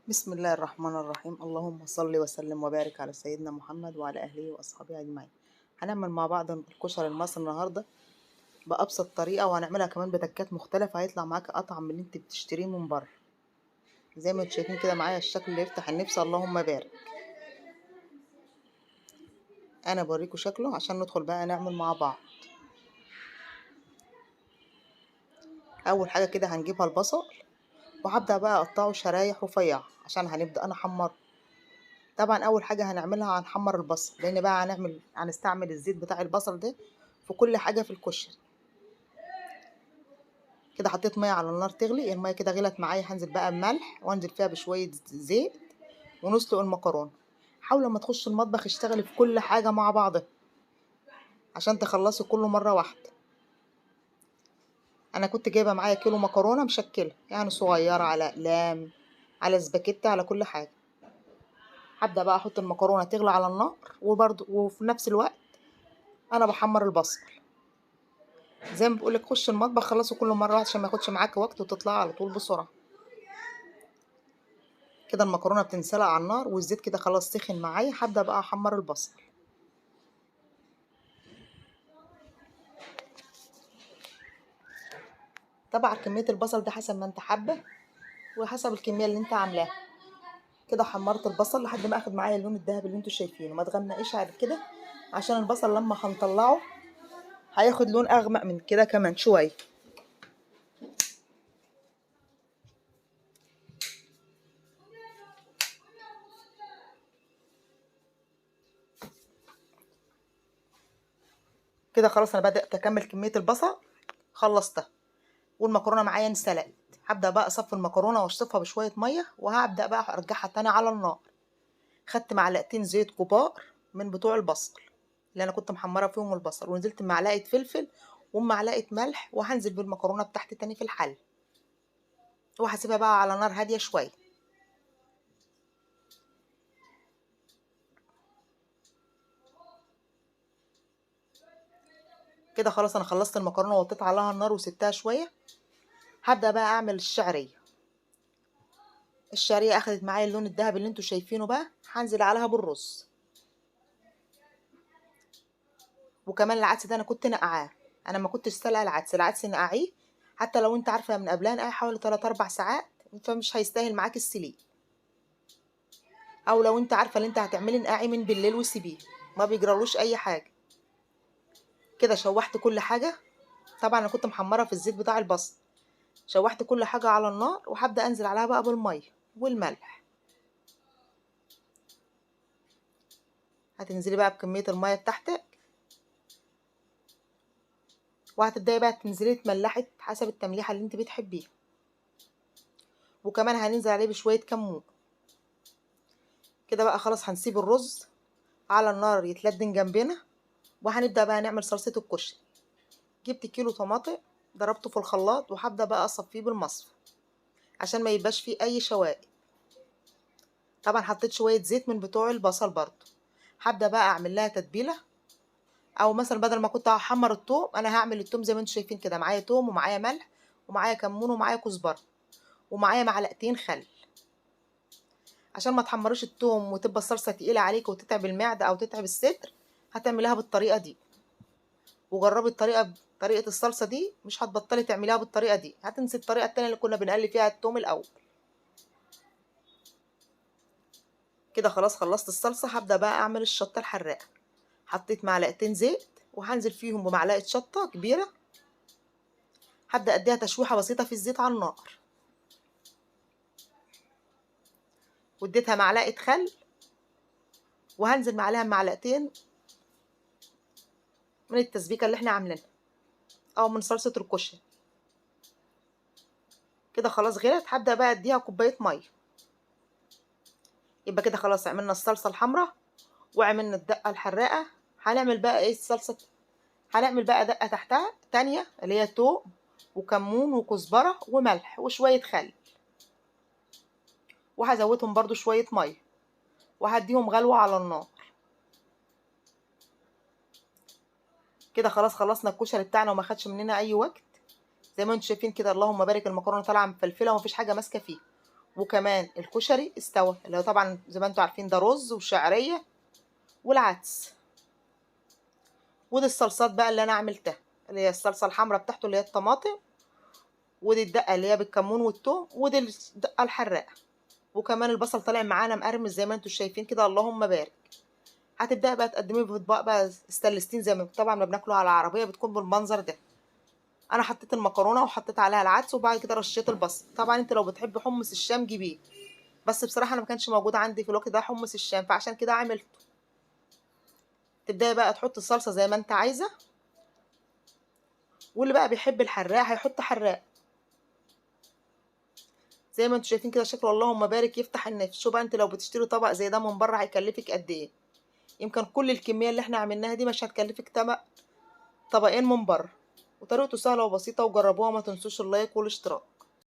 بسم الله الرحمن الرحيم. اللهم صل وسلم وبارك على سيدنا محمد وعلى أهله وأصحابه أجمعين. هنعمل مع بعض الكشري المصري النهاردة بأبسط طريقة، وهنعملها كمان بتكات مختلفة. هيطلع معاك أطعم من اللي انت بتشتريه من بره. زي ما انتم شايفين كده معايا الشكل اللي يفتح النفس. اللهم بارك. أنا بوريكم شكله عشان ندخل بقى نعمل مع بعض. أول حاجة كده هنجيبها البصل، وهبدأ بقى أقطعه شرايح رفيعة عشان هنبدأ أنا أحمره. طبعا اول حاجه هنعملها هنحمر البصل، لان بقى هنستعمل الزيت بتاع البصل ده في كل حاجه في الكشري. كده حطيت ميه على النار تغلي. الميه كده غلت معايا، هنزل بقى بملح وانزل فيها بشويه زيت ونسلق المكرونه. حاول لما تخش المطبخ اشتغلي في كل حاجه مع بعضها عشان تخلصي كله مره واحده. انا كنت جايبه معايا كيلو مكرونه مشكله، يعني صغيره على اقلام على سباكيتا على كل حاجه. هبدا بقى احط المكرونه تغلي على النار، وفي نفس الوقت انا بحمر البصل. زي ما بقولك خش المطبخ خلصوا كل مره واحده عشان ما ياخدش معاك وقت وتطلع على طول بسرعه. كده المكرونه بتنسلق على النار والزيت كده خلاص سخن معايا. هبدا بقى احمر البصل. طبعا كميه البصل ده حسب ما انت حابه وحسب الكميه اللي انت عاملاها. كده حمرت البصل لحد ما اخد معايا اللون الذهبي اللي انتوا شايفينه. ما تغمقيش على كده عشان البصل لما هنطلعه هياخد لون اغمق من كده كمان شويه. كده خلاص انا بدات اكمل كميه البصل خلصتها، والمكرونه معايا انسلقت. هبدا بقى اصفي المكرونه واشطفها بشويه ميه، وهبدا بقى ارجعها تاني على النار. خدت معلقتين زيت كبار من بتوع البصل اللي انا كنت محمره فيهم البصل، ونزلت بمعلقه فلفل ومعلقه ملح، وهنزل بالمكرونه بتاعتي تاني في الحل، وهسيبها بقى على نار هاديه شويه. كده خلاص انا خلصت المكرونه ووطيت عليها النار وسبتها شويه. هبدا بقى اعمل الشعريه. الشعريه اخدت معايا اللون الذهبي اللي انتوا شايفينه. بقى هنزل عليها بالرز، وكمان العدس ده انا كنت نقعاه. انا ما كنتش سلقه العدس نقعيه. حتى لو انت عارفه من قبلها نقعيه حوالي 3 4 ساعات، فمش هيستاهل معاك السليق. او لو انت عارفه اللي انت هتعملي نقعي من بالليل وسيبيه، ما بيجرالوش اي حاجه. كده شوحت كل حاجه. طبعا انا كنت محمره في الزيت بتاع البصل. شوحت كل حاجه على النار، وهبدا انزل عليها بقى بالميه والملح. هتنزلي بقى بكميه الميه بتاعتك، وهتبداي بقى تنزلي تملحي حسب التمليحه اللي انت بتحبيها. وكمان هننزل عليه بشويه كمون. كده بقى خلاص هنسيب الرز على النار يتلدن جنبنا، وهنبدا بقى نعمل صلصه الكشري. جبت كيلو طماطم ضربته في الخلاط، وهبدا بقى اصفيه بالمصفى عشان ما يبقاش فيه اي شوائب. طبعا حطيت شويه زيت من بتوع البصل برضو. هبدا بقى اعمل لها تتبيله. او مثلا بدل ما كنت هحمر الثوم، انا هعمل الثوم زي ما انتم شايفين كده. معايا ثوم ومعايا ملح ومعايا كمون ومعايا كزبره ومعايا معلقتين خل. عشان ما تحمروش الثوم وتبقى الصلصه تقيله عليك وتتعب المعده او تتعب الصدر، هتعمليها بالطريقه دي. وجربي طريقه الصلصه دي، مش هتبطلي تعمليها بالطريقه دي. هتنسي الطريقه التانية اللي كنا بنقلي فيها الثوم الاول. كده خلاص خلصت الصلصه. هبدا بقى اعمل الشطه الحراقه. حطيت معلقتين زيت، وهنزل فيهم بمعلقه شطه كبيره. هبدا اديها تشويحه بسيطه في الزيت على النار، واديتها معلقه خل، وهنزل معاها معلقتين من التسبيكه اللي احنا عاملينها او من صلصه الكشري. كده خلاص غلت. هبدا بقى اديها كوبايه ميه. يبقى كده خلاص عملنا الصلصه الحمراء وعملنا الدقه الحراقه. هنعمل بقى ايه الصلصه؟ هنعمل بقى دقه تحتها تانية اللي هي توم وكمون وكزبره وملح وشويه خل، وهزودهم برضو شويه ميه، وهديهم غلوه على النار. كده خلاص خلصنا الكشري بتاعنا وما خدش مننا اي وقت. زي ما انتم شايفين كده اللهم بارك، المكرونه طالعه مفلفله ومفيش حاجه ماسكه فيه، وكمان الكشري استوى، اللي هو طبعا زي ما انتوا عارفين ده رز وشعريه والعدس. ودي الصلصات بقى اللي انا عملتها، اللي هي الصلصه الحمراء بتاعته اللي هي الطماطم، ودي الدقه اللي هي بالكمون والثوم، ودي الدقه الحراقه، وكمان البصل طالع معانا مقرمش زي ما انتوا شايفين كده، اللهم بارك. هتبدأ بقى تقدميه في اطباق بقى ستانلستين زي ما طبعا ما بناكله على العربيه، بتكون بالمنظر ده. انا حطيت المكرونه وحطيت عليها العدس، وبعد كده رشيت البصل. طبعا انت لو بتحب حمص الشام جيبيه، بس بصراحه انا ما كانش موجود عندي في الوقت ده حمص الشام، فعشان كده عملته. تبداي بقى تحط الصلصه زي ما انت عايزه، واللي بقى بيحب الحراق هيحط حراق زي ما انتوا شايفين كده شكله، اللهم بارك يفتح النفس. شوف بقى انت لو بتشتري طبق زي ده من بره هيكلفك قد ايه؟ يمكن كل الكميه اللي احنا عملناها دي مش هتكلفك طبقين من بره. وطريقته سهله وبسيطه، وجربوها، ما تنسوش اللايك والاشتراك.